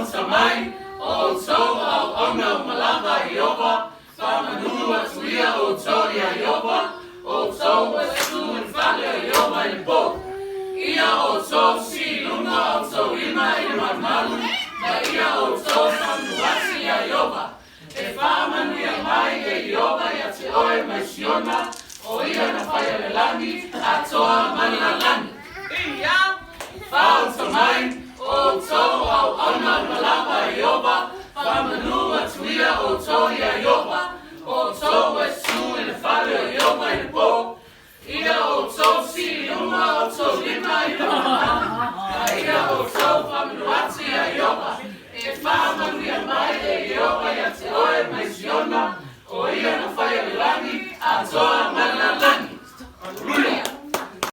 Faon sa mai, o tō au ona o malava i opa, whamanua tuia o tō ia i opa, o tō e su i whale i opa i pō. Ia o tō si lunga o tō ima i marmaru, na ia o tō whanuasi a i opa. E whamanu ia mai e i opa ia te oe mai siona, o ia na whaia le langi, a toa mana langi. Ia, whao ta mai, o tō au ana malama i opa, whamanua tuia o tō ia i opa, o tō e su i le whale i opa i pō. Ia o tō si lunga o tō lima i opa, na ia o tō whamanuati a i opa. E